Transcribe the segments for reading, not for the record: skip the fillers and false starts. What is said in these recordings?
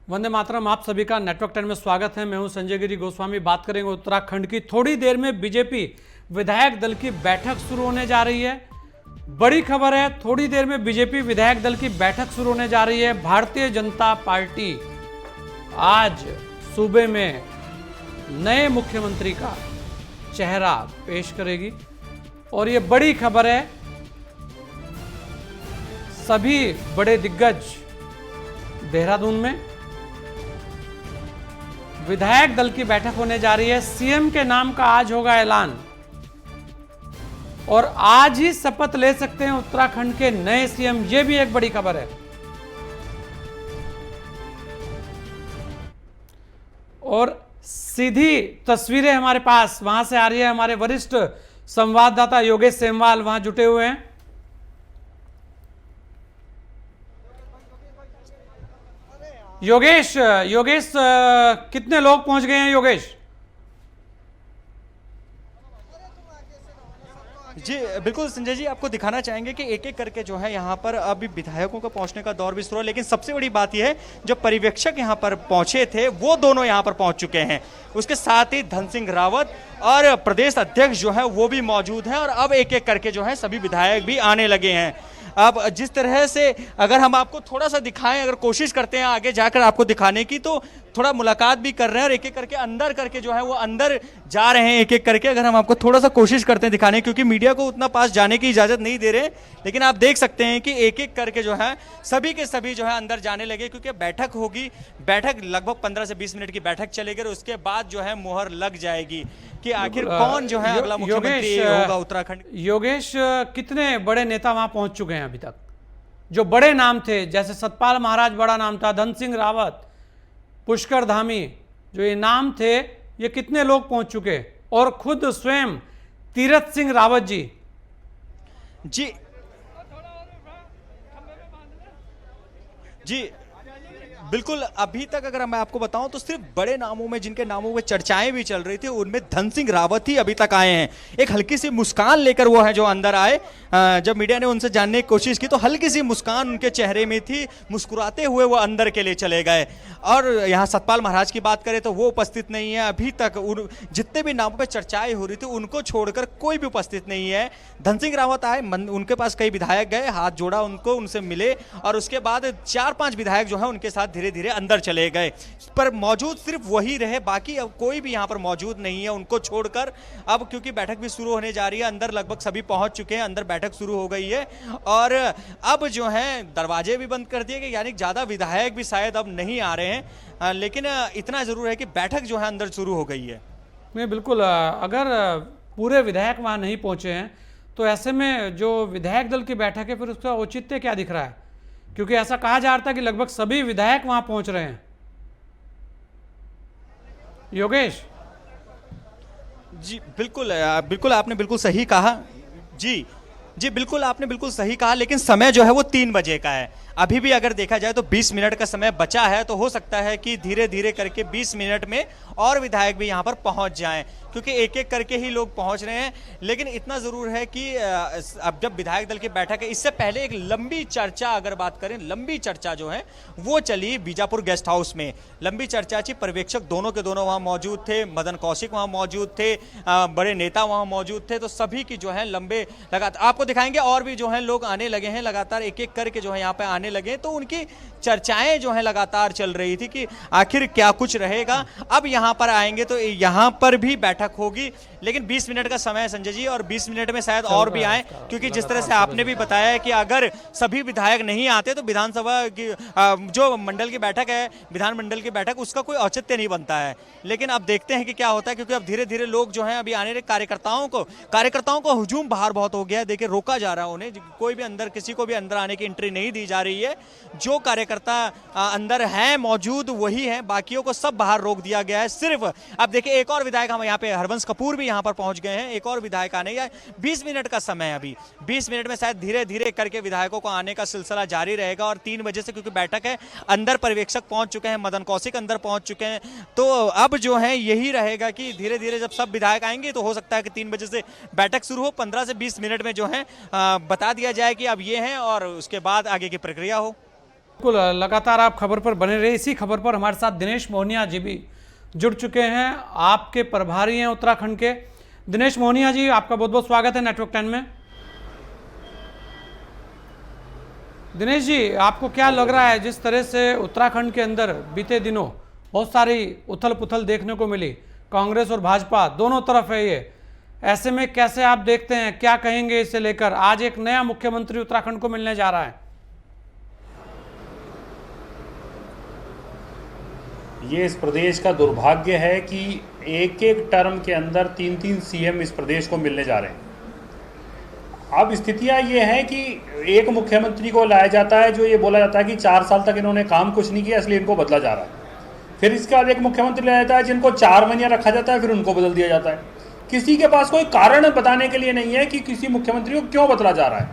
वंदे मातरम। आप सभी का नेटवर्क 10 में स्वागत है। मैं हूं संजय गिरी गोस्वामी। बात करेंगे उत्तराखंड की। थोड़ी देर में बीजेपी विधायक दल की बैठक शुरू होने जा रही है। बड़ी खबर है, थोड़ी देर में बीजेपी विधायक दल की बैठक शुरू होने जा रही है। भारतीय जनता पार्टी आज सूबे में नए मुख्यमंत्री का चेहरा पेश करेगी और ये बड़ी खबर है। सभी बड़े दिग्गज देहरादून में विधायक दल की बैठक होने जा रही है। सीएम के नाम का आज होगा ऐलान और आज ही शपथ ले सकते हैं उत्तराखंड के नए सीएम। यह भी एक बड़ी खबर है। और सीधी तस्वीरें हमारे पास वहां से आ रही है। हमारे वरिष्ठ संवाददाता योगेश सेमवाल वहां जुटे हुए हैं। योगेश कितने लोग पहुंच गए हैं योगेश? जी बिल्कुल संजय जी, आपको दिखाना चाहेंगे कि एक एक करके जो है यहाँ पर अभी विधायकों का पहुंचने का दौर भी शुरू है। लेकिन सबसे बड़ी बात यह है, जो पर्यवेक्षक यहाँ पर पहुंचे थे वो दोनों यहाँ पर पहुंच चुके हैं। उसके साथ ही धन सिंह रावत और प्रदेश अध्यक्ष जो है वो भी मौजूद हैं और अब एक एक करके जो है सभी विधायक भी आने लगे हैं। अब जिस तरह से अगर हम आपको थोड़ा सा दिखाएं, अगर कोशिश करते हैं आगे जाकर आपको दिखाने की, तो थोड़ा मुलाकात भी कर रहे हैं और एक एक करके अंदर करके जो है वो अंदर जा रहे हैं एक एक करके। अगर हम आपको थोड़ा सा कोशिश करते हैं दिखाने, क्योंकि मीडिया को उतना पास जाने की इजाजत नहीं दे रहे, लेकिन आप देख सकते हैं कि एक एक करके जो है सभी के सभी जो है अंदर जाने लगे, क्योंकि बैठक होगी। बैठक लगभग 15 से 20 मिनट की बैठक चलेगी और उसके बाद जो है मुहर लग जाएगी कि आखिर कौन जो है अगला मुख्यमंत्री होगा उत्तराखंड। योगेश, कितने बड़े नेता वहां पहुंच चुके हैं अभी तक? जो बड़े नाम थे, जैसे सतपाल महाराज बड़ा नाम था, धन सिंह रावत, पुष्कर धामी, जो ये नाम थे, ये कितने लोग पहुंच चुके? और खुद स्वयं तीरथ सिंह रावत जी। जी बिल्कुल, अभी तक अगर मैं आपको बताऊं तो सिर्फ बड़े नामों में, जिनके नामों में चर्चाएं भी चल रही थी, उनमें धन सिंह रावत ही अभी तक आए हैं। एक हल्की सी मुस्कान लेकर वो है जो अंदर आए। जब मीडिया ने उनसे जानने की कोशिश की तो हल्की सी मुस्कान उनके चेहरे में थी। मुस्कुराते हुए वो अंदर के लिए चले गए। और यहाँ सतपाल महाराज की बात करें तो वो उपस्थित नहीं है अभी तक। जितने भी नामों पर चर्चाएं हो रही थी उनको छोड़कर कोई भी उपस्थित नहीं है। धन सिंह रावत आए, उनके पास कई विधायक गए, हाथ जोड़ा उनको, उनसे मिले और उसके बाद 4-5 विधायक जो है उनके साथ धीरे धीरे अंदर चले गए। पर मौजूद सिर्फ वही रहे, बाकी अब कोई भी यहाँ पर मौजूद नहीं है उनको छोड़कर। अब क्योंकि बैठक भी शुरू होने जा रही है, अंदर लगभग सभी पहुंच चुके हैं, अंदर बैठक शुरू हो गई है और अब जो है दरवाजे भी बंद कर दिए गए, यानी ज्यादा विधायक भी शायद अब नहीं आ रहे हैं। लेकिन इतना जरूर है कि बैठक जो है अंदर शुरू हो गई है। नहीं, बिल्कुल। अगर पूरे विधायक वहां नहीं पहुंचे हैं तो ऐसे में जो विधायक दल की बैठक है, फिर उसका औचित्य क्या दिख रहा है? क्योंकि ऐसा कहा जा रहा था कि लगभग सभी विधायक वहां पहुंच रहे हैं। योगेश जी बिल्कुल आपने बिल्कुल सही कहा। जी बिल्कुल आपने बिल्कुल सही कहा, लेकिन समय जो है वो 3 बजे का है। अभी भी अगर देखा जाए तो 20 मिनट का समय बचा है, तो हो सकता है कि धीरे धीरे करके 20 मिनट में और विधायक भी यहाँ पर पहुँच जाएं, क्योंकि एक एक करके ही लोग पहुँच रहे हैं। लेकिन इतना ज़रूर है कि अब जब विधायक दल की बैठक है, इससे पहले एक लंबी चर्चा, अगर बात करें, लंबी चर्चा जो है वो चली बीजापुर गेस्ट हाउस में। लंबी चर्चा थी, पर्यवेक्षक दोनों के दोनों वहाँ मौजूद थे, मदन कौशिक वहाँ मौजूद थे, बड़े नेता वहाँ मौजूद थे। तो सभी की जो है लंबे लगातार आपको दिखाएंगे और भी जो है लोग आने लगे हैं, लगातार एक एक करके जो है यहाँ पे आने लगे। तो उनकी चर्चाएं जो है लगातार चल रही थी कि आखिर क्या कुछ रहेगा। अब यहाँ पर आएंगे तो यहाँ पर भी बैठक होगी, लेकिन 20 मिनट का समय है संजय जी, और 20 मिनट में शायद और भी आए, क्योंकि जिस तरह से आपने भी बताया है कि अगर सभी विधायक नहीं आते तो विधानसभा की जो मंडल की बैठक है, विधानमंडल की बैठक, उसका कोई औचित्य नहीं बनता है। लेकिन अब देखते हैं कि क्या होता है, क्योंकि अब धीरे धीरे लोग जो है अभी आने रहे। कार्यकर्ताओं को हुजूम बाहर बहुत हो गया है। देखिए, रोका जा रहा है उन्हें, कोई भी अंदर, किसी को भी अंदर आने की एंट्री नहीं दी जा रही है। जो कार्यकर्ता अंदर हैं मौजूद वही हैं, बाकियों को सब बाहर रोक दिया गया है। सिर्फ अब देखिए, एक और विधायक, हम यहाँ पे हरबंस कपूर भी यहाँ पर पहुंच गए हैं, एक और विधायक आने या 20 मिनट का समय, अभी 20 मिनट में शायद धीरे धीरे करके विधायकों को आने का सिलसिला जारी रहेगा। और 3 बजे से क्योंकि बैठक है, अंदर पर्यवेक्षक पहुंच चुके हैं, मदन कौशिक अंदर पहुंच चुके हैं। तो अब जो है यही रहेगा कि धीरे धीरे जब सब विधायक आएंगे तो हो सकता है कि 3 बजे से बैठक शुरू हो, 15 से 20 मिनट में जो है बता दिया जाए कि अब ये हैं और उसके बाद आगे की प्रक्रिया हो। बिल्कुल, लगातार आप खबर पर बने रहे। इसी खबर पर हमारे साथ दिनेश मोहनिया जी भी जुड़ चुके हैं, आपके प्रभारी हैं उत्तराखंड के। दिनेश मोहनिया जी, आपका बहुत बहुत स्वागत है नेटवर्क 10 में। दिनेश जी, आपको क्या लग रहा है, जिस तरह से उत्तराखंड के अंदर बीते दिनों बहुत सारी उथल पुथल देखने को मिली, कांग्रेस और भाजपा दोनों तरफ है ये, ऐसे में कैसे आप देखते हैं, क्या कहेंगे इसे लेकर? आज एक नया मुख्यमंत्री उत्तराखंड को मिलने जा रहा है। ये इस प्रदेश का दुर्भाग्य है कि एक एक टर्म के अंदर 3-3 सीएम इस प्रदेश को मिलने जा रहे हैं। अब स्थितियां ये हैं कि एक मुख्यमंत्री को लाया जाता है जो ये बोला जाता है कि 4 साल तक इन्होंने काम कुछ नहीं किया इसलिए इनको बदला जा रहा है। फिर इसके बाद एक मुख्यमंत्री लाया जाता है जिनको 4 महीने रखा जाता है, फिर उनको बदल दिया जाता है। किसी के पास कोई कारण बताने के लिए नहीं है कि किसी मुख्यमंत्री को क्यों बदला जा रहा है।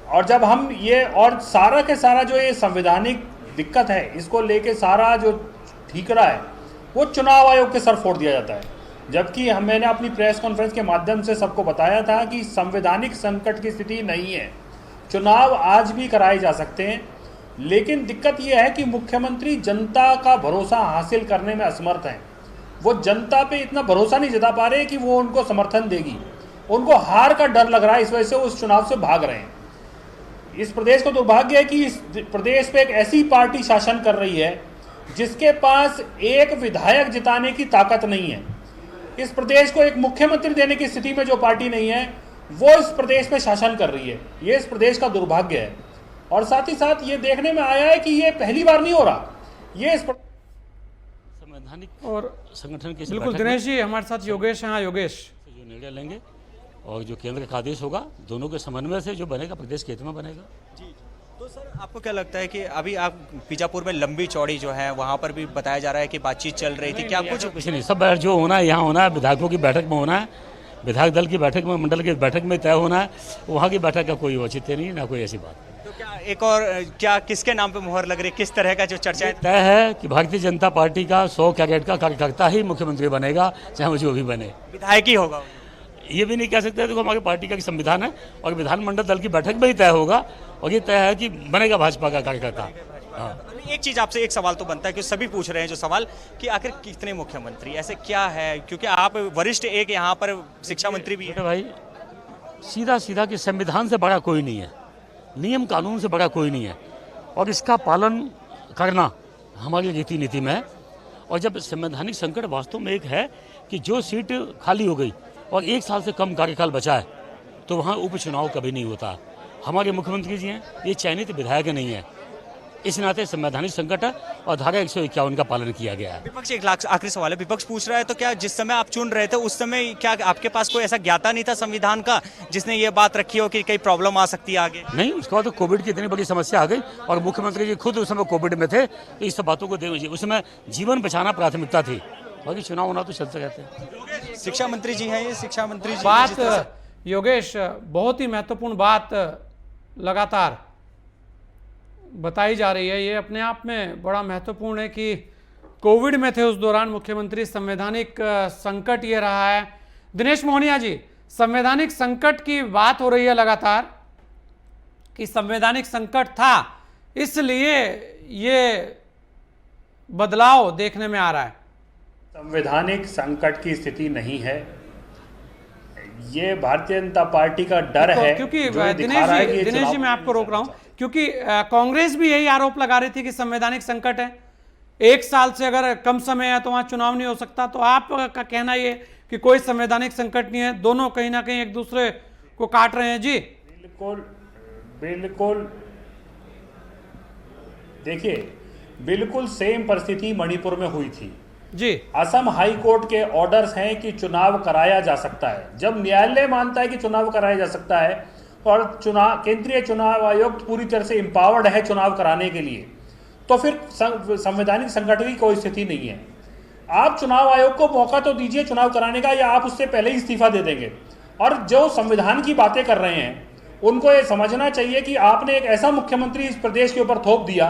और जब हम ये और सारा के सारा जो ये संवैधानिक दिक्कत है, इसको लेके सारा जो ठीकरा है वो चुनाव आयोग के सर फोड़ दिया जाता है। जबकि मैंने अपनी प्रेस कॉन्फ्रेंस के माध्यम से सबको बताया था कि संवैधानिक संकट की स्थिति नहीं है, चुनाव आज भी कराए जा सकते हैं। लेकिन दिक्कत यह है कि मुख्यमंत्री जनता का भरोसा हासिल करने में असमर्थ हैं। वो जनता पे इतना भरोसा नहीं जता पा रहे कि वो उनको समर्थन देगी। उनको हार का डर लग रहा है, इस वजह से वो उस चुनाव से भाग रहे हैं। इस प्रदेश का दुर्भाग्य है कि इस प्रदेश पे एक ऐसी पार्टी शासन कर रही है जिसके पास एक विधायक जिताने की ताकत नहीं है। इस प्रदेश को एक मुख्यमंत्री देने की स्थिति में जो पार्टी नहीं है, वो इस प्रदेश पे शासन कर रही है। ये इस प्रदेश का दुर्भाग्य है। और साथ ही साथ ये देखने में आया है कि ये पहली बार नहीं हो रहा, ये इस संवैधानिक और संगठन की बिल्कुल दिनेश जी, हमारे साथ योगेश हैं। हाँ योगेश, जो निर्णय लेंगे और जो केंद्र का आदेश होगा, दोनों के समन्वय से जो बनेगा प्रदेश के हित में बनेगा। जी, तो सर आपको क्या लगता है कि अभी आप बीजापुर में लंबी चौड़ी जो है वहाँ पर भी बताया जा रहा है कि बातचीत चल रही थी, क्या कुछ नहीं, सब जो होना है यहाँ होना है, विधायकों की बैठक में होना है, विधायक दल की बैठक में, मंडल की बैठक में तय होना है। वहाँ की बैठक का कोई औचित्य नहीं है, ना कोई ऐसी बात। तो क्या एक और क्या किसके नाम पे मुहर लग रही है, किस तरह का जो चर्चा है? तय है कि भारतीय जनता पार्टी का 100 कैडेट का कार्यकर्ता ही मुख्यमंत्री बनेगा, चाहे वो जो भी बने। विधायक ही होगा? ये भी नहीं कह सकते, देखो हमारी पार्टी का संविधान है और विधानमंडल दल की बैठक में ही तय होगा, और ये तय है कि बनेगा भाजपा का कार्यकर्ता। हाँ, एक चीज आपसे एक सवाल तो बनता है कि सभी पूछ रहे हैं जो सवाल कि आखिर कितने मुख्यमंत्री, ऐसे क्या है, क्योंकि आप वरिष्ठ एक यहाँ पर शिक्षा मंत्री भी है। भाई सीधा सीधा कि संविधान से बड़ा कोई नहीं है, नियम कानून से बड़ा कोई नहीं है, और इसका पालन करना हमारी रीति नीति में है। और जब संवैधानिक संकट वास्तव में एक है कि जो सीट खाली हो गई और 1 साल से कम कार्यकाल बचा है, तो वहाँ उपचुनाव कभी नहीं होता। हमारे मुख्यमंत्री जी हैं, ये चयनित विधायक नहीं है, इस नाते संवैधानिक संकट है और धारा 151 का पालन किया गया है। विपक्ष एक लाख आखिरी सवाल है, विपक्ष पूछ रहा है तो क्या जिस समय आप चुन रहे थे उस समय क्या आपके पास कोई ऐसा ज्ञाता नहीं था संविधान का जिसने ये बात रखी हो कि कई प्रॉब्लम आ सकती है आगे? नहीं, उसके बाद तो कोविड की इतनी बड़ी समस्या आ गई और मुख्यमंत्री जी खुद उस समय कोविड में थे, तो इस सब बातों को देखिए, उस समय जीवन बचाना प्राथमिकता थी, बाकी चुनाव होना तो चलते रहते हैं। शिक्षा मंत्री जी हैं ये, शिक्षा मंत्री जी बात योगेश, बहुत ही महत्वपूर्ण बात लगातार बताई जा रही है। ये अपने आप में बड़ा महत्वपूर्ण है कि कोविड में थे उस दौरान मुख्यमंत्री, संवैधानिक संकट ये रहा है। दिनेश मोहनिया जी, संवैधानिक संकट की बात हो रही है लगातार कि संवैधानिक संकट था इसलिए ये बदलाव देखने में आ रहा है। संवैधानिक संकट की स्थिति नहीं है, ये भारतीय जनता पार्टी का डर है। क्योंकि जो ये दिखा रहा है कि ये दिनेश जी, मैं आपको रोक रहा हूं क्योंकि कांग्रेस भी यही आरोप लगा रही थी कि संवैधानिक संकट है, 1 साल से अगर कम समय है तो वहां चुनाव नहीं हो सकता। तो आपका कहना ये कि कोई संवैधानिक संकट नहीं है, दोनों कहीं ना कहीं एक दूसरे को काट रहे हैं। जी बिल्कुल बिल्कुल, देखिए बिल्कुल सेम परिस्थिति मणिपुर में हुई थी जी। असम हाई कोर्ट के ऑर्डर्स हैं कि चुनाव कराया जा सकता है। जब न्यायालय मानता है कि चुनाव कराया जा सकता है और केंद्रीय चुनाव आयोग पूरी तरह से एम्पावर्ड है चुनाव कराने के लिए, तो फिर संवैधानिक संकट की कोई स्थिति नहीं है। आप चुनाव आयोग को मौका तो दीजिए चुनाव कराने का, या आप उससे पहले ही इस्तीफा दे देंगे। और जो संविधान की बातें कर रहे हैं उनको ये समझना चाहिए कि आपने एक ऐसा मुख्यमंत्री इस प्रदेश के ऊपर थोप दिया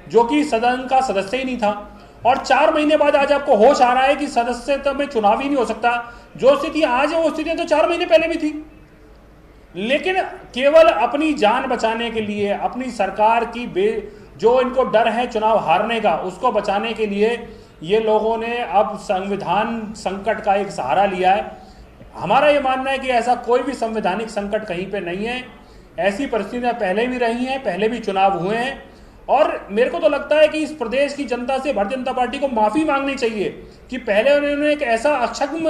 जो कि सदन का सदस्य ही नहीं था, और 4 महीने बाद आज आपको होश आ रहा है कि सदस्यता में चुनाव ही नहीं हो सकता। जो स्थिति आज है वो स्थिति तो 4 महीने पहले भी थी। लेकिन केवल अपनी जान बचाने के लिए, अपनी सरकार की जो इनको डर है चुनाव हारने का, उसको बचाने के लिए ये लोगों ने अब संविधान संकट का एक सहारा लिया है। हमारा ये मानना है कि ऐसा कोई भी संवैधानिक संकट कहीं पे नहीं है। ऐसी परिस्थितियां पहले भी रही हैं, पहले भी चुनाव हुए हैं, और मेरे को तो लगता है कि इस प्रदेश की जनता से भारतीय जनता पार्टी को माफी मांगनी चाहिए कि पहले उन्होंने एक ऐसा अक्षम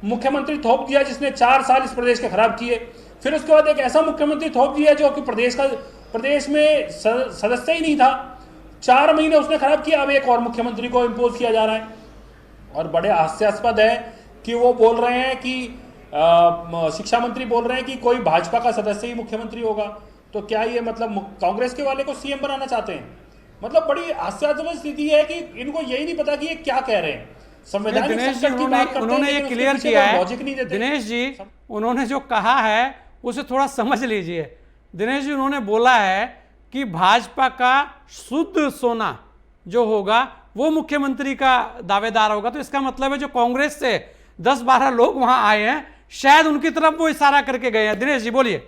मुख्यमंत्री थोप दिया जिसने 4 साल इस प्रदेश के खराब किए, फिर उसके बाद एक ऐसा मुख्यमंत्री थोप दिया जो कि प्रदेश में सदस्य ही नहीं था, 4 महीने उसने खराब किया। अब एक और मुख्यमंत्री को इम्पोज किया जा रहा है, और बड़े हास्यास्पद है कि वो बोल रहे हैं कि शिक्षा मंत्री बोल रहे हैं कि कोई भाजपा का सदस्य ही मुख्यमंत्री होगा। तो क्या ये मतलब कांग्रेस के वाले को सीएम बनाना चाहते हैं? मतलब बड़ी हास्यास्पद स्थिति है कि इनको यही नहीं पता कि ये क्या कह रहे हैं। संवैधानिक दिनेश जी, संकट की बात करते हैं, उन्होंने ये लेकिन उसके क्लियर पीछे किया कोई है। लॉजिक नहीं देते। दिनेश जी, उन्होंने जो कहा है उसे थोड़ा समझ लीजिए। दिनेश जी, उन्होंने बोला है कि भाजपा का शुद्ध सोना जो होगा वो मुख्यमंत्री का दावेदार होगा। तो इसका मतलब है जो कांग्रेस से 10-12 लोग वहां आए हैं, शायद उनकी तरफ वो इशारा करके गए हैं। दिनेश जी बोलिए।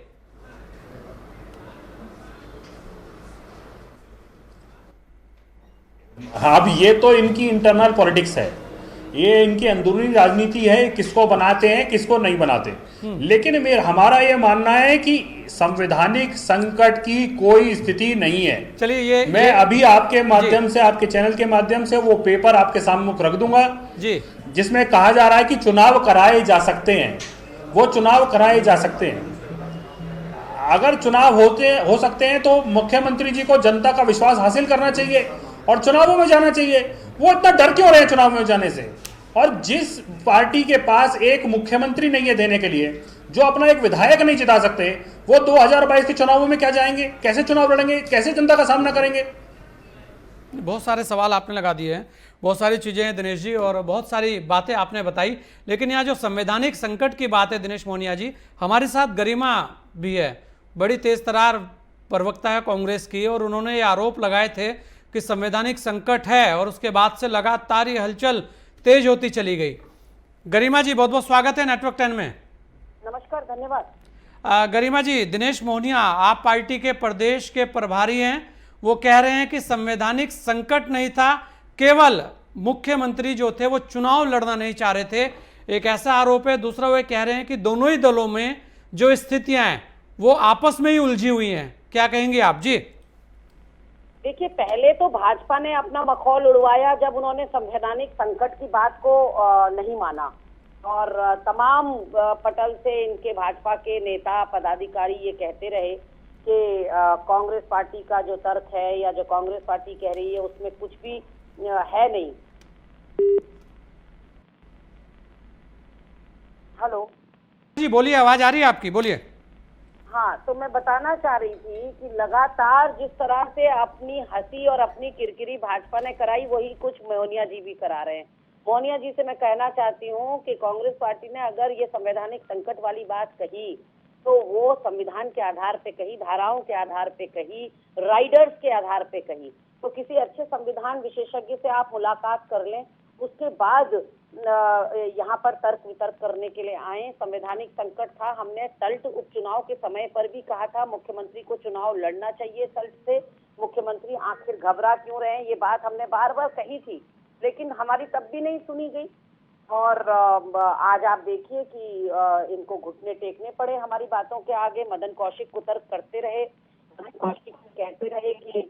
अब ये तो इनकी इंटरनल पॉलिटिक्स है, ये इनकी अंदरूनी राजनीति है, किसको बनाते हैं किसको नहीं बनाते। लेकिन हमारा ये मानना है कि संवैधानिक संकट की कोई स्थिति नहीं है। चलिए मैं अभी आपके माध्यम से, आपके चैनल के माध्यम से वो पेपर आपके सामने रख दूंगा जी, जिसमें कहा जा रहा है कि चुनाव कराए जा सकते हैं। वो चुनाव कराए जा सकते हैं। अगर चुनाव हो सकते हैं तो मुख्यमंत्री जी को जनता का विश्वास हासिल करना चाहिए और चुनावों में जाना चाहिए। वो इतना डर क्यों रहे चुनाव में जाने से? और जिस पार्टी के पास एक मुख्यमंत्री नहीं है देने के लिए, जो अपना एक विधायक नहीं जिता सकते, वो 2022 के चुनावों में क्या जाएंगे? कैसे चुनाव लड़ेंगे? कैसे जनता का सामना करेंगे? बहुत सारे सवाल आपने लगा दिए हैं, बहुत सारी चीज़ें हैं दिनेश जी, और बहुत सारी बातें आपने बताई। लेकिन यहाँ जो संवैधानिक संकट की बात है दिनेश मोहनिया जी, हमारे साथ गरिमा भी है, बड़ी तेज तरार प्रवक्ता है कांग्रेस की, और उन्होंने ये आरोप लगाए थे कि संवैधानिक संकट है, और उसके बाद से लगातार ये हलचल तेज होती चली गई। गरिमा जी, बहुत बहुत स्वागत है नेटवर्क 10 में। नमस्कार, धन्यवाद। गरिमा जी, दिनेश मोहनिया आप पार्टी के प्रदेश के प्रभारी हैं, वो कह रहे हैं कि संवैधानिक संकट नहीं था, केवल मुख्यमंत्री जो थे वो चुनाव लड़ना नहीं चाह रहे थे, एक ऐसा आरोप है। दूसरा वो कह रहे हैं कि दोनों ही दलों में जो स्थितियां हैं वो आपस में ही उलझी हुई हैं। क्या कहेंगे आप? जी देखिए, पहले तो भाजपा ने अपना मखौल उड़वाया जब उन्होंने संवैधानिक संकट की बात को नहीं माना, और तमाम पटल से इनके भाजपा के नेता पदाधिकारी ये कहते रहे कि कांग्रेस पार्टी का जो तर्क है या जो कांग्रेस पार्टी कह रही है उसमें कुछ भी है नहीं। हेलो जी, बोलिए, आवाज आ रही है आपकी, बोलिए। हाँ, तो मैं बताना चाह रही थी कि लगातार जिस तरह से अपनी हंसी और अपनी किरकिरी भाजपा ने कराई, वही कुछ मोहनिया जी भी करा रहे हैं। मोहनिया जी से मैं कहना चाहती हूँ कि कांग्रेस पार्टी ने अगर ये संवैधानिक संकट वाली बात कही तो वो संविधान के आधार पे कही, धाराओं के आधार पे कही, राइडर्स के आधार पे कही। तो किसी अच्छे संविधान विशेषज्ञ से आप मुलाकात कर लें, उसके बाद यहाँ पर तर्क वितर्क करने के लिए आए। संवैधानिक संकट था, हमने सल्ट उपचुनाव के समय पर भी कहा था मुख्यमंत्री को चुनाव लड़ना चाहिए सल्ट से, मुख्यमंत्री आखिर घबरा क्यों रहे हैं, ये बात हमने बार बार कही थी, लेकिन हमारी तब भी नहीं सुनी गई। और आज आप देखिए कि इनको घुटने टेकने पड़े हमारी बातों के आगे। मदन कौशिक कुतर्क करते रहे, मदन कौशिक कहते रहे कि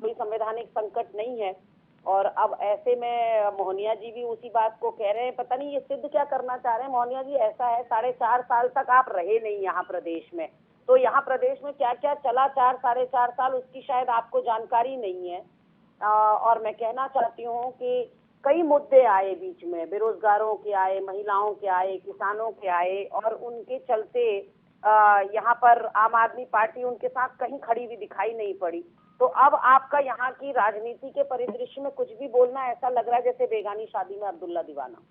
कोई संवैधानिक संकट नहीं है, और अब ऐसे में मोहनिया जी भी उसी बात को कह रहे हैं। पता नहीं ये सिद्ध क्या करना चाह रहे हैं मोहनिया जी। ऐसा है, 4.5 साल तक आप रहे नहीं यहाँ प्रदेश में, तो यहाँ प्रदेश में क्या क्या चला 4-4.5 साल उसकी शायद आपको जानकारी नहीं है। और मैं कहना चाहती हूँ कि कई मुद्दे आए बीच में, बेरोजगारों के आए, महिलाओं के आए, किसानों के आए, और उनके चलते यहाँ पर आम आदमी पार्टी उनके साथ कहीं खड़ी हुई दिखाई नहीं पड़ी। तो अब आपका यहाँ की राजनीति के परिदृश्य में कुछ भी बोलना ऐसा लग रहा है जैसे बेगानी शादी में अब्दुल्ला दीवाना।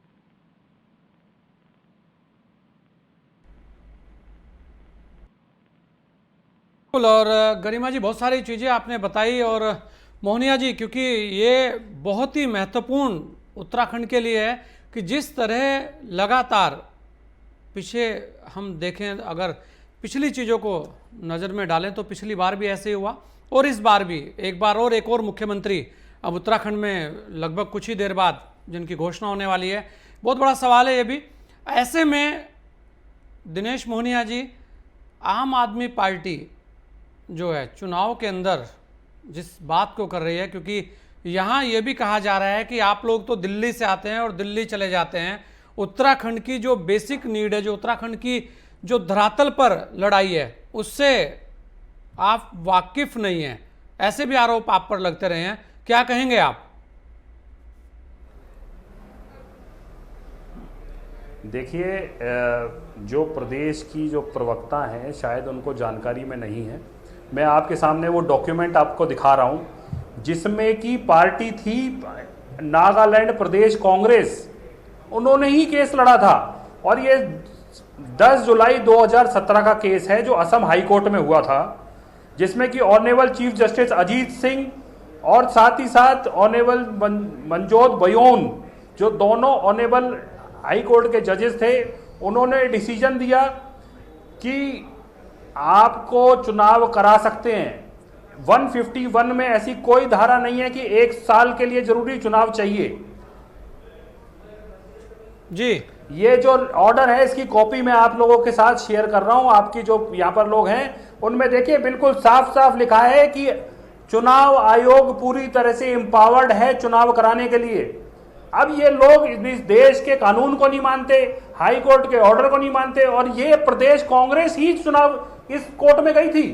बिल्कुल, और गरिमा जी बहुत सारी चीज़ें आपने बताई, और मोहनिया जी, क्योंकि ये बहुत ही महत्वपूर्ण उत्तराखंड के लिए है कि जिस तरह लगातार पीछे हम देखें, अगर पिछली चीज़ों को नज़र में डालें तो पिछली बार भी ऐसे ही हुआ और इस बार भी एक बार और एक और मुख्यमंत्री अब उत्तराखंड में लगभग कुछ ही देर बाद जिनकी घोषणा होने वाली है। बहुत बड़ा सवाल है ये भी। ऐसे में दिनेश मोहनिया जी, आम आदमी पार्टी जो है चुनाव के अंदर जिस बात को कर रही है, क्योंकि यहाँ ये भी कहा जा रहा है कि आप लोग तो दिल्ली से आते हैं और दिल्ली चले जाते हैं, उत्तराखंड की जो बेसिक नीड है, जो उत्तराखंड की जो धरातल पर लड़ाई है, उससे आप वाकिफ नहीं हैं, ऐसे भी आरोप आप पर लगते रहे हैं। क्या कहेंगे आप? देखिए, जो प्रदेश की जो प्रवक्ता हैं शायद उनको जानकारी में नहीं है। मैं आपके सामने वो डॉक्यूमेंट आपको दिखा रहा हूं जिसमें कि पार्टी थी नागालैंड प्रदेश कांग्रेस, उन्होंने ही केस लड़ा था। और ये 10 जुलाई 2017 का केस है जो असम हाई कोर्ट में हुआ था, जिसमें कि honourable chief justice Ajit Singh और साथ ही साथ ऑनरेबल मनजोत बयोन, जो दोनों ऑनरेबल हाई कोर्ट के जजेस थे, उन्होंने डिसीजन दिया कि आपको चुनाव करा सकते हैं। 151 में ऐसी कोई धारा नहीं है कि 1 साल के लिए जरूरी चुनाव चाहिए। जी, ये जो ऑर्डर है इसकी कॉपी मैं आप लोगों के साथ शेयर कर रहा हूं। आपकी जो यहाँ पर लोग हैं उनमें देखिए बिल्कुल साफ साफ लिखा है कि चुनाव आयोग पूरी तरह से एम्पावर्ड है चुनाव कराने के लिए। अब ये लोग इस देश के कानून को नहीं मानते, हाई कोर्ट के ऑर्डर को नहीं मानते, और ये प्रदेश कांग्रेस ही चुनाव इस कोर्ट में गई थी।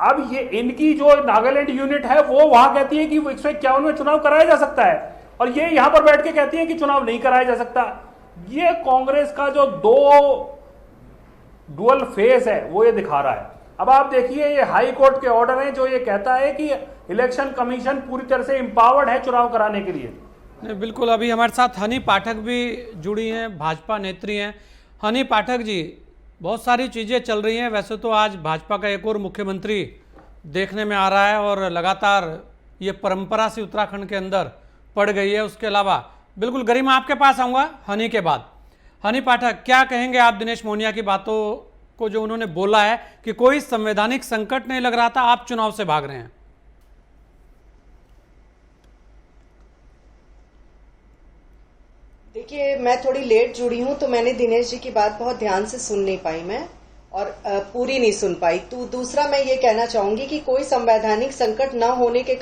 अब ये इनकी जो नागालैंड यूनिट है वो वहां कहती है कि 151 में चुनाव कराया जा सकता है, और ये यहां पर बैठ के कहती है कि चुनाव नहीं कराया जा सकता। ये कांग्रेस का जो डुअल फेस है वो ये दिखा रहा है। अब आप देखिए, ये हाई कोर्ट के ऑर्डर हैं जो ये कहता है कि इलेक्शन कमीशन पूरी तरह से एम्पावर्ड है चुनाव कराने के लिए। नहीं, बिल्कुल। अभी हमारे साथ हनी पाठक भी जुड़ी हैं, भाजपा नेत्री हैं। हनी पाठक जी, बहुत सारी चीज़ें चल रही हैं। वैसे तो आज भाजपा का एक और मुख्यमंत्री देखने में आ रहा है और लगातार ये परंपरा सी उत्तराखंड के अंदर पड़ गई है। उसके अलावा बिल्कुल गरिमा, आपके पास आऊँगा हनी के बाद। हनी पाठक, क्या कहेंगे आप दिनेश मोहनिया की बातों को, जो उन्होंने बोला है कि कोई संवैधानिक संकट नहीं लग रहा था, आप चुनाव से भाग रहे हैं? देखिए, मैं थोड़ी लेट जुड़ी हूं तो मैंने दिनेश जी की बात बहुत ध्यान से सुन नहीं पाई मैं, और पूरी नहीं सुन पाई। तो दूसरा मैं ये कहना चाहूंगी कि कोई संवैधानिक संकट न होने के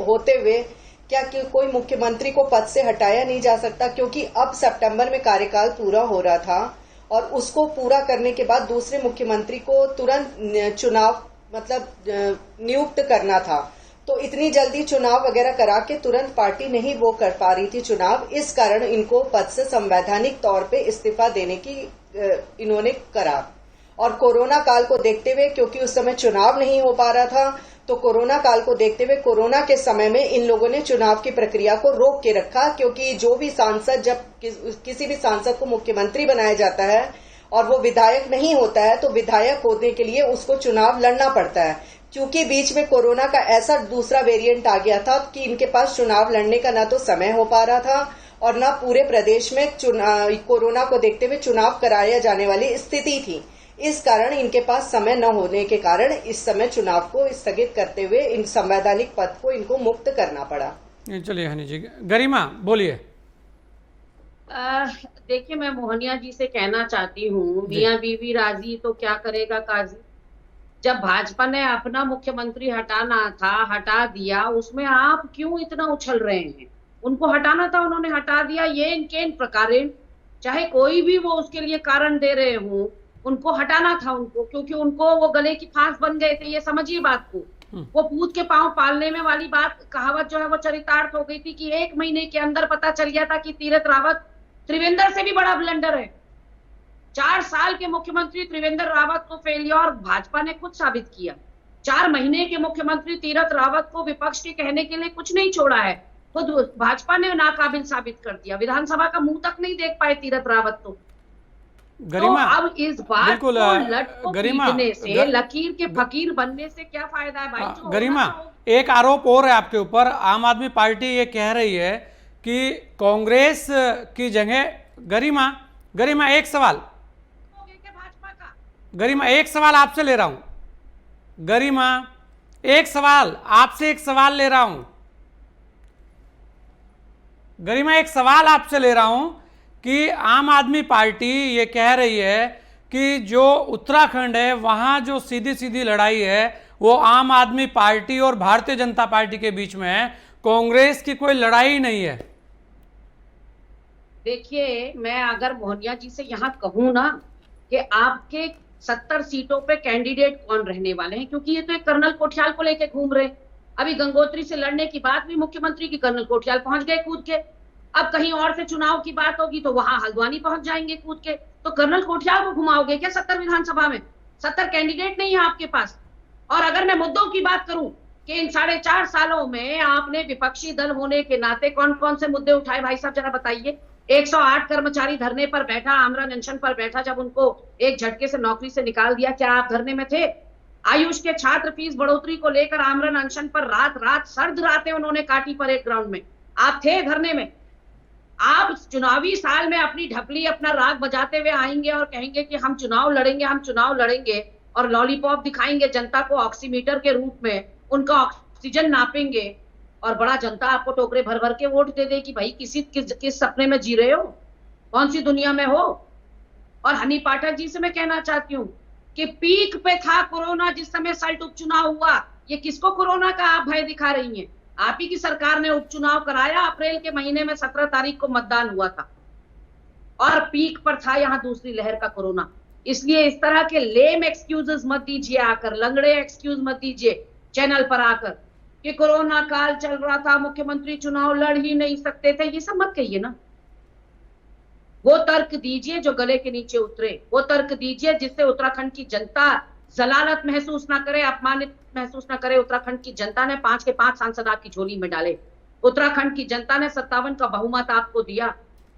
होते हुए क्या कोई मुख्यमंत्री को पद से हटाया नहीं जा सकता, क्योंकि अब सितंबर में कार्यकाल पूरा हो रहा था और उसको पूरा करने के बाद दूसरे मुख्यमंत्री को तुरंत चुनाव नियुक्त करना था। तो इतनी जल्दी चुनाव वगैरह करा के तुरंत पार्टी नहीं वो कर पा रही थी चुनाव, इस कारण इनको पद से संवैधानिक तौर पे इस्तीफा देने की इन्होंने करा। और कोरोना काल को देखते हुए, क्योंकि उस समय चुनाव नहीं हो पा रहा था, तो कोरोना काल को देखते हुए कोरोना के समय में इन लोगों ने चुनाव की प्रक्रिया को रोक के रखा, क्योंकि जो भी सांसद, जब किसी भी सांसद को मुख्यमंत्री बनाया जाता है और वो विधायक नहीं होता है, तो विधायक होने के लिए उसको चुनाव लड़ना पड़ता है। क्योंकि बीच में कोरोना का ऐसा दूसरा वेरिएंट आ गया था कि इनके पास चुनाव लड़ने का ना तो समय हो पा रहा था और ना पूरे प्रदेश में कोरोना को देखते हुए चुनाव कराया जाने वाली स्थिति थी। इस कारण इनके पास समय न होने के कारण इस समय चुनाव को स्थगित करते हुए इन संवैधानिक पद को इनको मुक्त करना पड़ा। चलिए हनी जी, गरिमा बोलिए। देखिए, मैं मोहनिया जी से कहना चाहती हूँ, मियाँ बीवी राजी तो क्या करेगा काजी। जब भाजपा ने अपना मुख्यमंत्री हटाना था, हटा दिया, उसमें आप क्यों इतना उछल रहे हैं? उनको हटाना था, उन्होंने हटा दिया। ये इनके इन प्रकार, चाहे कोई भी वो उसके लिए कारण दे रहे हो, उनको हटाना था उनको, क्योंकि उनको वो गले की फांस बन गए थे। ये समझिए बात को। वो पूत के पांव पालने में वाली बात, कहावत जो है वो चरितार्थ हो गई थी कि 1 महीने के अंदर पता चल गया था कि तीरथ रावत त्रिवेंद्र से भी बड़ा ब्लंडर है। 4 साल के मुख्यमंत्री त्रिवेंद्र रावत को फेलियर भाजपा ने खुद साबित किया। 4 महीने के मुख्यमंत्री तीरथ रावत को विपक्ष के कहने के लिए कुछ नहीं छोड़ा है, खुद भाजपा ने नाकाबिल साबित कर दिया। विधानसभा का मुंह तक नहीं देख पाए तीरथ रावत तो। गरिमा, तो अब इस बात को लट को पीटने से, लकीर के फकीर बनने से क्या फायदा है भाई? गरिमा, एक आरोप और है आपके ऊपर। आम आदमी पार्टी ये कह रही है कि कांग्रेस की जगह, गरिमा एक सवाल, गरिमा एक सवाल आपसे ले रहा हूं, गरिमा एक सवाल आपसे, एक सवाल ले रहा हूं गरिमा, एक सवाल आपसे ले रहा हूं कि आम आदमी पार्टी ये कह रही है कि जो उत्तराखंड है वहां जो सीधी सीधी लड़ाई है वो आम आदमी पार्टी और भारतीय जनता पार्टी के बीच में है, कांग्रेस की कोई लड़ाई नहीं है। देखिए, मैं अगर मोहनिया जी से यहाँ कहूँ ना कि आपके 70 सीटों पे कैंडिडेट कौन रहने वाले हैं, क्योंकि ये तो एक कर्नल कोठियाल को लेके घूम रहे। अभी गंगोत्री से लड़ने की बात भी मुख्यमंत्री की, कर्नल कोठियाल पहुंच गए कूद के। अब कहीं और से चुनाव की बात होगी तो वहां हल्द्वानी पहुंच जाएंगे कूद के। तो कर्नल कोठियाल को घुमाओगे क्या 70 विधानसभा में? 70 कैंडिडेट नहीं है आपके पास। और अगर मैं मुद्दों की बात करूं कि इन 4.5 सालों में आपने विपक्षी दल होने के नाते कौन कौन से मुद्दे उठाए, भाई साहब जरा बताइए। 108 कर्मचारी धरने पर बैठा, आमरण अनशन पर बैठा, जब उनको एक झटके से नौकरी से निकाल दिया, क्या आप धरने में थे? आयुष के छात्र फीस बढ़ोतरी को लेकर आमरण अनशन पर रात रात सर्द रातें उन्होंने काटी पर एक ग्राउंड में, आप थे धरने में। आप चुनावी साल में अपनी ढपली, अपना राग बजाते हुए आएंगे और कहेंगे कि हम चुनाव लड़ेंगे, हम चुनाव लड़ेंगे, और लॉलीपॉप दिखाएंगे जनता को ऑक्सीमीटर के रूप में, उनका ऑक्सीजन नापेंगे और बड़ा जनता आपको टोकरे भर भर के वोट दे दे कि भाई किस सपने में जी रहे हो, कौन सी दुनिया में हो। और हनी पाठक जी से मैं कहना चाहती हूँ कि पीक पे था कोरोना जिस समय सल्ट उपचुनाव हुआ, ये किसको कोरोना का आप भय दिखा रही हैं? आप ही की सरकार ने उपचुनाव कराया, अप्रैल के महीने में 17 तारीख को मतदान हुआ था और पीक पर था यहाँ दूसरी लहर का कोरोना। इसलिए इस तरह के लेम एक्सक्यूजेस मत दीजिए आकर, लंगड़े एक्सक्यूज मत दीजिए चैनल पर आकर कि कोरोना काल चल रहा था, मुख्यमंत्री चुनाव लड़ ही नहीं सकते थे, ये सब मत कहिए ना। वो तर्क दीजिए जो गले के नीचे उतरे, वो तर्क दीजिए जिससे उत्तराखंड की जनता जलालत महसूस ना करे, अपमानित महसूस ना करे। उत्तराखंड की जनता ने 5 के 5 सांसद आपकी झोली में डाले। उत्तराखंड की जनता ने 57 का बहुमत आपको दिया।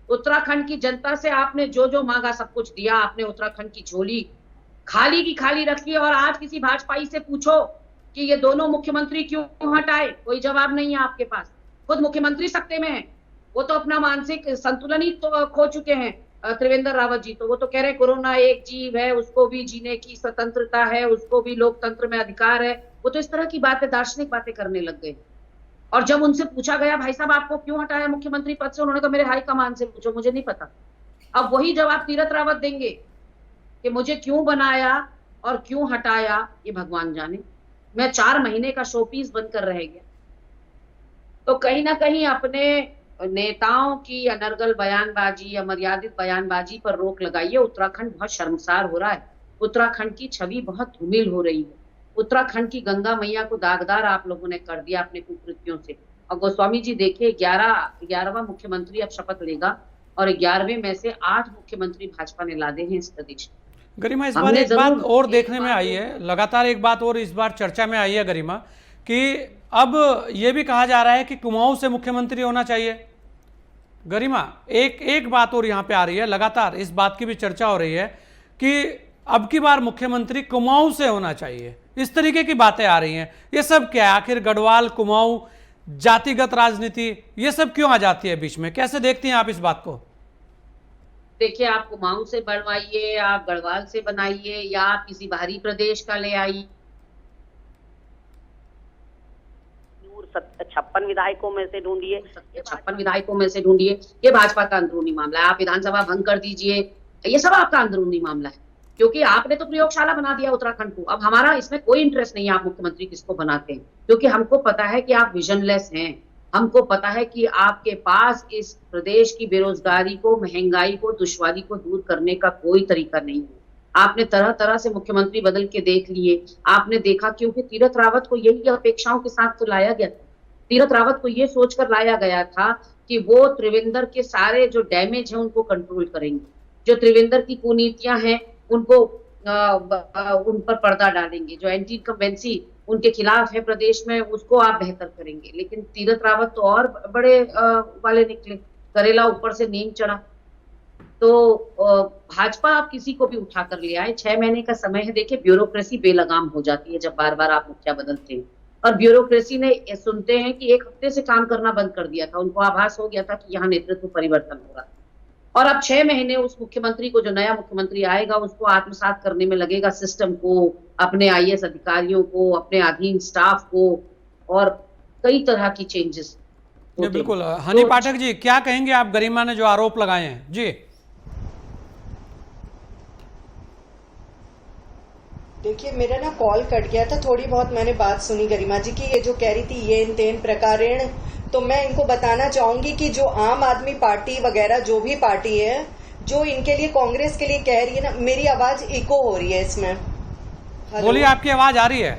उत्तराखंड की जनता से आपने जो जो मांगा सब कुछ दिया। आपने उत्तराखंड की झोली खाली की खाली रखी। और आज किसी भाजपाई से पूछो कि ये दोनों मुख्यमंत्री क्यों हटाए, कोई जवाब नहीं है आपके पास। खुद मुख्यमंत्री सत्ते में है, वो तो अपना मानसिक संतुलन ही तो खो चुके हैं। त्रिवेंद्र रावत जी तो वो तो कह रहे कोरोना एक जीव है, उसको भी जीने की स्वतंत्रता है, उसको भी लोकतंत्र में अधिकार है। वो तो इस तरह की बातें, दार्शनिक बातें करने लग गए। और जब उनसे पूछा गया भाई साहब आपको क्यों हटाया मुख्यमंत्री पद से, उन्होंने कहा मेरे हाईकमान से पूछो, मुझे नहीं पता। अब वही जवाब तीरथ रावत देंगे कि मुझे क्यों बनाया और क्यों हटाया ये भगवान जाने। मैं 4 महीने का शोपीस बनकर रह गया। तो कहीं ना कहीं अपने नेताओं की अनर्गल बयानबाजी, अमर्यादित बयानबाजी पर रोक लगाइए। उत्तराखंड बहुत शर्मसार हो रहा है, उत्तराखंड की छवि बहुत धूमिल हो रही है। उत्तराखंड की गंगा मैया को दागदार आप लोगों ने कर दिया अपने कुकृत्यों से। और गोस्वामी जी देखिए 11वां मुख्यमंत्री अब शपथ लेगा और 11वें में से 8 मुख्यमंत्री भाजपा ने लादे हैं इस प्रदेश। गरिमा, इस बार एक बात और देखने में आई है, लगातार एक बात और इस बार चर्चा में आई है गरिमा, कि अब ये भी कहा जा रहा है कि कुमाऊं से मुख्यमंत्री होना चाहिए। गरिमा, एक बात और यहाँ पे आ रही है, लगातार इस बात की भी चर्चा हो रही है कि अब की बार मुख्यमंत्री कुमाऊं से होना चाहिए। इस तरीके की बातें आ रही हैं। ये सब क्या है? आखिर गढ़वाल, कुमाऊं, जातिगत राजनीति, ये सब क्यों आ जाती है बीच में? कैसे देखती हैं आप इस बात को? देखिए, आप कुमाऊं से बनवाइए, आप गढ़वाल से बनाइए, या आप किसी बाहरी प्रदेश का ले आइए। 56 विधायकों में से ढूंढिए, 56 विधायकों में से ढूंढिए, ये भाजपा का अंदरूनी मामला है। आप विधानसभा भंग कर दीजिए, ये सब आपका अंदरूनी मामला है, क्योंकि आपने तो प्रयोगशाला बना दिया उत्तराखंड को। अब हमारा इसमें कोई इंटरेस्ट नहीं है आप मुख्यमंत्री किसको बनाते हैं, क्योंकि हमको पता है कि आप विजनलेस हैं। हमको पता है कि आपके पास इस प्रदेश की बेरोजगारी को, महंगाई को, दुश्वारी को दूर करने का कोई तरीका नहीं है। आपने तरह तरह से मुख्यमंत्री बदल के देख लिए। आपने देखा, क्योंकि तीरथ रावत को यही अपेक्षाओं के साथ तो लाया गया था। तीरथ रावत को ये सोचकर लाया गया था कि वो त्रिवेंद्र के सारे जो डैमेज है उनको कंट्रोल करेंगे, जो त्रिवेंद्र की कुनीतियां हैं उनको उन पर पर्दा डालेंगे, जो एंटी इनकम्बेंसी उनके खिलाफ है प्रदेश में उसको आप बेहतर करेंगे। लेकिन तीरथ रावत तो और बड़े वाले निकले, करेला ऊपर से नीम चढ़ा। तो भाजपा आप किसी को भी उठा कर ले आए, 6 महीने का समय है। देखिए, ब्यूरोक्रेसी बेलगाम हो जाती है जब बार बार आप मुखिया बदलते हैं। और ब्यूरोक्रेसी ने सुनते हैं कि 1 हफ्ते से काम करना बंद कर दिया था, उनको आभास हो गया था कि यहाँ नेतृत्व परिवर्तन हो रहा है। और अब 6 महीने उस मुख्यमंत्री को, जो नया मुख्यमंत्री आएगा, उसको आत्मसात करने में लगेगा, सिस्टम को, अपने आईएएस अधिकारियों को, अपने अधीन स्टाफ को, और कई तरह की चेंजेस। बिल्कुल। हनी पाठक जी, क्या कहेंगे आप गरिमा ने जो आरोप लगाए हैं? जी देखिए, मेरा ना कॉल कट गया था, थोड़ी बहुत मैंने बात सुनी गरिमा जी की, ये जो कह रही थी ये तेन प्रकारेण, तो मैं इनको बताना चाहूंगी कि जो आम आदमी पार्टी वगैरह जो भी पार्टी है, जो इनके लिए, कांग्रेस के लिए कह रही है ना, मेरी आवाज इको हो रही है इसमें। बोलिए, आपकी आवाज आ रही है?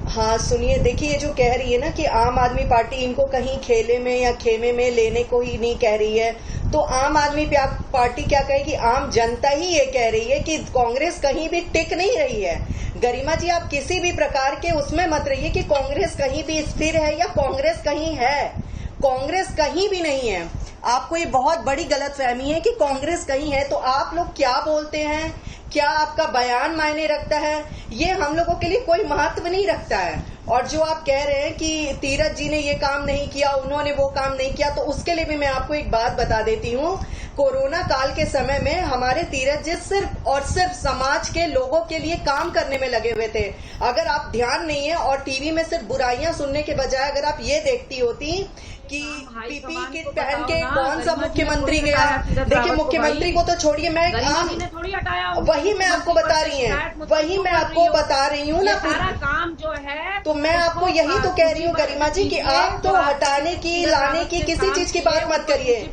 हाँ सुनिए, देखिए ये जो कह रही है ना कि आम आदमी पार्टी इनको कहीं खेले में या खेमे में लेने को ही नहीं कह रही है, तो आम आदमी पार्टी क्या कहेगी? आम जनता ही ये कह रही है कि कांग्रेस कहीं भी टिक नहीं रही है। गरिमा जी, आप किसी भी प्रकार के उसमें मत रहिए कि कांग्रेस कहीं भी स्थिर है या कांग्रेस कहीं है। कांग्रेस कहीं भी नहीं है। आपको ये बहुत बड़ी गलतफहमी है कि कांग्रेस कहीं है। तो आप लोग क्या बोलते हैं, क्या आपका बयान मायने रखता है, ये हम लोगों के लिए कोई महत्व नहीं रखता है। और जो आप कह रहे हैं कि तीरथ जी ने ये काम नहीं किया, उन्होंने वो काम नहीं किया, तो उसके लिए भी मैं आपको एक बात बता देती हूँ। कोरोना काल के समय में हमारे तीरथ जी सिर्फ और सिर्फ समाज के लोगों के लिए काम करने में लगे हुए थे। अगर आप ध्यान नहीं है और टीवी में सिर्फ बुराइयां सुनने के बजाय अगर आप ये देखती होती कि पीपी किट पहन के कौन सा मुख्यमंत्री गया, देखिए मुख्यमंत्री को तो छोड़िए, मैं वही मैं आपको बता रही हूँ, वही मैं आपको बता रही हूँ ना, काम जो है, तो मैं आपको यही तो कह रही हूँ गरिमा जी कि आप तो हटाने की, लाने की, किसी चीज की बात मत करिए,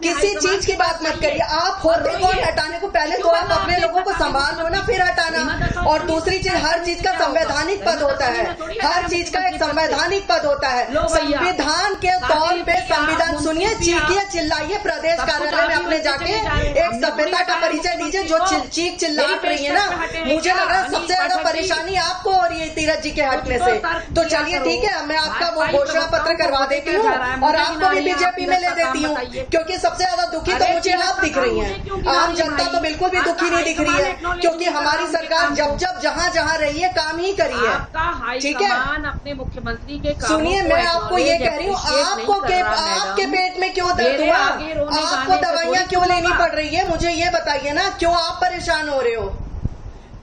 किसी चीज की बात मत करिए। आप होते कौन हटाने को? पहले तो आप अपने लोगों को संभाल लो ना, फिर हटाना। और दूसरी चीज, हर चीज का संवैधानिक पद होता है, हर चीज का एक संवैधानिक पद होता है। संविधान के तौर पे संविधान सुनिए, चीखिए, चिल्लाइए, प्रदेश कार्यालय में अपने जाके एक सभ्यता का परिचय दीजिए। जो चीख चिल्लाट रही है ना, मुझे लग रहा है सबसे ज्यादा परेशानी आपको हो रही है तीरथ जी के हटने से। तो चलिए ठीक है, मैं आपका वो घोषणा पत्र करवा देती हूँ और आपको भी बीजेपी में ले देती हूँ, क्योंकि सबसे ज्यादा दुखी तो मुझे आप दिख रही हैं। आम जनता तो बिल्कुल भी दुखी नहीं दिख रही है, क्योंकि हमारी सरकार जब जब जहाँ जहाँ रही है काम ही करी है। ठीक है, अपने मुख्यमंत्री के सुनिए, मैं आपको ये कह रही हूँ, आपके पेट में क्यों दर्द हुआ? आपको दवाइयाँ क्यों लेनी पड़ रही है? मुझे ये बताइए ना, क्यों आप परेशान हो रहे हो?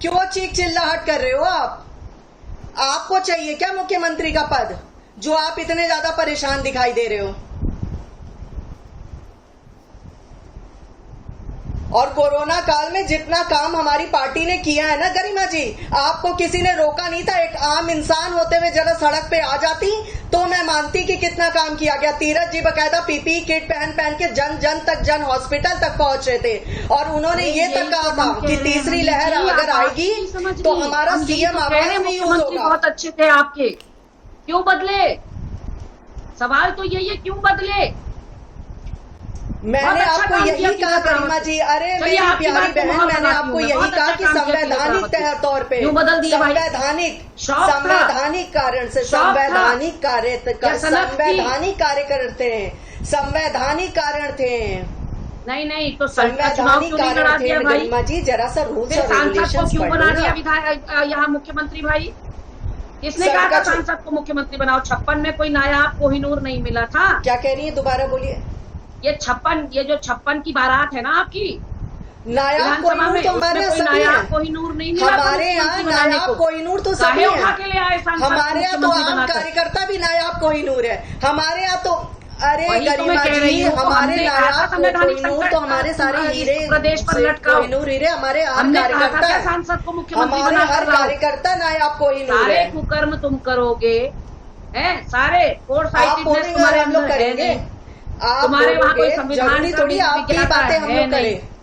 क्यों चीख चिल्लाहट कर रहे हो? आपको चाहिए क्या मुख्यमंत्री का पद, जो आप इतने ज्यादा परेशान दिखाई दे रहे हो? और कोरोना काल में जितना काम हमारी पार्टी ने किया है ना गरिमा जी, आपको किसी ने रोका नहीं था। एक आम इंसान होते हुए जरा सड़क पे आ जाती तो मैं मानती कि कितना काम किया गया। तीरथ जी बकायदा पीपी किट पहन के जन जन तक, जन हॉस्पिटल तक पहुंच रहे थे, और उन्होंने ये तक कहा था कि तीसरी लहर अगर आएगी तो हमारा सीएम आवास नहीं यूज होगा। बहुत अच्छे थे आपके, क्यों बदले? सवाल तो यही है, क्यों बदले? मैंने आपको यही कहा गरिमा जी, अरे मेरी प्यारी बहन, मैंने आपको यही कहा कि संवैधानिक तौर पे, संवैधानिक कारण से, संवैधानिक कार्य करते हैं, संवैधानिक कारण थे। नहीं तो संवैधानिक कारण थे गरिमा जी, जरा सा रूल्स और रेगुलेशंस क्यों बना दिया विधायक यहाँ मुख्यमंत्री? भाई किसने कहा था सांसद को मुख्यमंत्री बनाओ? 56 में कोई नायाब कोहिनूर नहीं मिला था। क्या कह रही है, दोबारा बोलिए। ये जो 56 की बारात है ना आपकी, नायाब कोहिनूर तो हमारे सभी हैं। कोहिनूर नहीं मिला हमारे यहाँ नायाब कोहिनूर तो सभी हैं। हमारे यहाँ तो आम कार्यकर्ता भी नायाब कोहिनूर है हमारे यहाँ तो। अरे गरिमा जी, हमारे नायाब कोहिनूर तो हमारे सारे हीरे, प्रदेश पर लटका कोहिनूर हीरे हमारे हर कार्यकर्ता है। सांसद को मुख्यमंत्री हमारे हर कार्यकर्ता नायाब कोहिनूर है। सारे कुकर्म तुम करोगे, हैं सारे तुम्हारे हम लोग करेंगे, तुम्हारे वहाँ कोई संविधान थोड़ी आपकी बातें हम लोग करें।